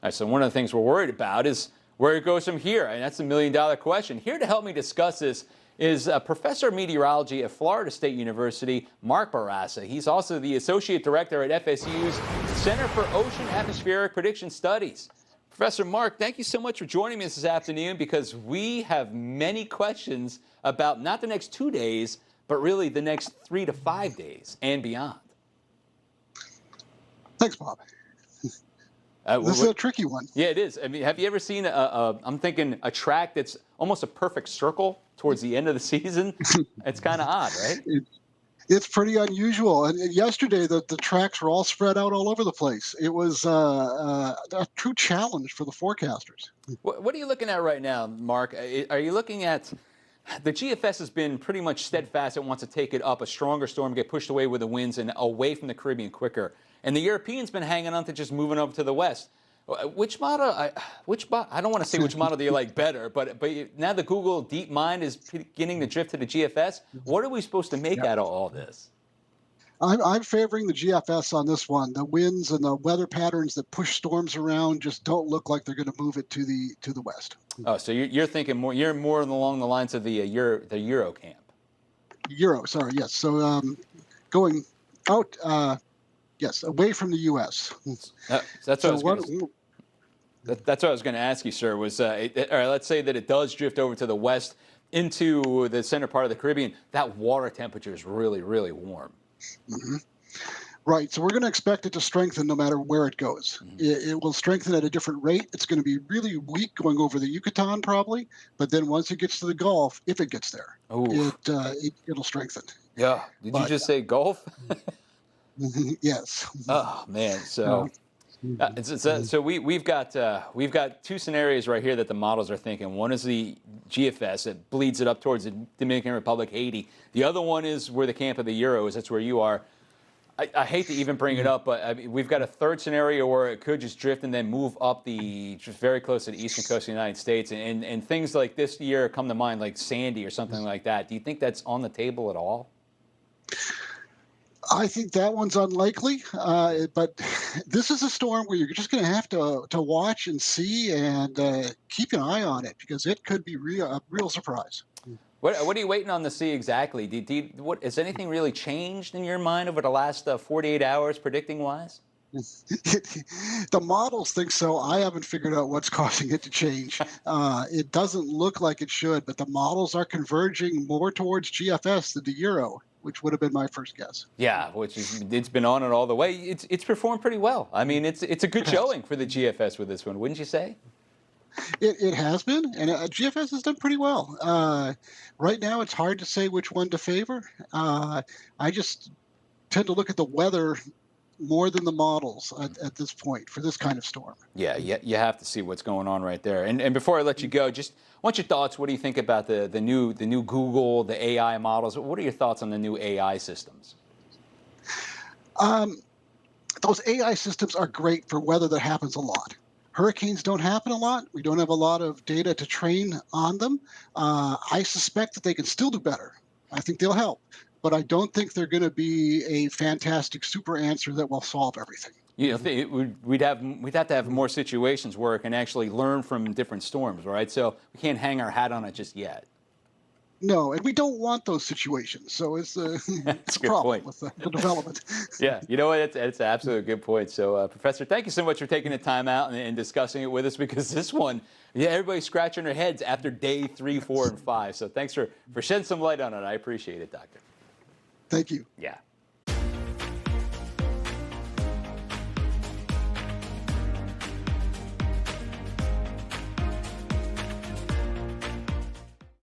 right, so one of the things we're worried about is where it goes from here, and that's the million-dollar question. Here to help me discuss this is Professor of Meteorology at Florida State University, Mark Bourassa. He's also the Associate Director at FSU's Center for Ocean Atmospheric Prediction Studies. Professor Mark, thank you so much for joining me this afternoon, because we have many questions about not the next 2 days, but really the next 3 to 5 days and beyond. Thanks, Bob. This is a tricky one. Yeah, it is. I mean, have you ever seen I'm thinking a track that's almost a perfect circle towards the end of the season? It's kind of odd, right? It's pretty unusual. And yesterday, the tracks were all spread out all over the place. It was a true challenge for the forecasters. What are you looking at right now, Mark? Are you looking at the GFS has been pretty much steadfast. It wants to take it up, a stronger storm, get pushed away with the winds and away from the Caribbean quicker. And the Europeans been hanging on to just moving over to the west. Which model? I don't want to say which model do you like better, but now the Google DeepMind is beginning to drift to the GFS. What are we supposed to make out of all this? I'm favoring the GFS on this one. The winds and the weather patterns that push storms around just don't look like they're going to move it to the west. Oh, so you're thinking more. You're more along the lines of the Euro camp. Euro, sorry, yes. So going out, yes, away from the U.S. That's what I was going to ask you, sir. Was all right? Let's say that it does drift over to the west into the center part of the Caribbean. That water temperature is really, really warm. Mm-hmm. Right. So we're going to expect it to strengthen no matter where it goes. Mm-hmm. It will strengthen at a different rate. It's going to be really weak going over the Yucatan probably, but then once it gets to the Gulf, if it gets there, it'll strengthen. Yeah. Did you just say Gulf? Yes. Oh man. So. So we've got two scenarios right here that the models are thinking. One is the GFS that bleeds it up towards the Dominican Republic, Haiti. The other one is where the camp of the Euro is. That's where you are. I hate to even bring it up, but I mean, we've got a third scenario where it could just drift and then move up just very close to the eastern coast of the United States. And things like this year come to mind, like Sandy or something like that. Do you think that's on the table at all? I think that one's unlikely, but this is a storm where you're just going to have to watch and see and keep an eye on it, because it could be a real surprise. What are you waiting on to see exactly? Has anything really changed in your mind over the last 48 hours, predicting-wise? The models think so. I haven't figured out what's causing it to change. It doesn't look like it should, but the models are converging more towards GFS than the Euro, which would have been my first guess. Yeah, it's been on it all the way. It's performed pretty well. I mean, it's a good showing for the GFS with this one, wouldn't you say? It has been, and GFS has done pretty well. Right now, it's hard to say which one to favor. I just tend to look at the weather more than the models at this point for this kind of storm. Yeah, you have to see what's going on right there. And before I let you go, just want your thoughts. What do you think about the new Google, the AI models? What are your thoughts on the new AI systems? Those AI systems are great for weather that happens a lot. Hurricanes don't happen a lot. We don't have a lot of data to train on them. I suspect that they can still do better. I think they'll help. But I don't think they're going to be a fantastic super answer that will solve everything. You know, we'd have to have more situations where it can actually learn from different storms, right? So we can't hang our hat on it just yet. No, and we don't want those situations. So it's a problem with the development. Yeah, you know what? It's an absolutely good point. So, Professor, thank you so much for taking the time out and discussing it with us, because this one, everybody's scratching their heads after day 3, 4, and 5. So thanks for shedding some light on it. I appreciate it, Doctor. Thank you. Yeah.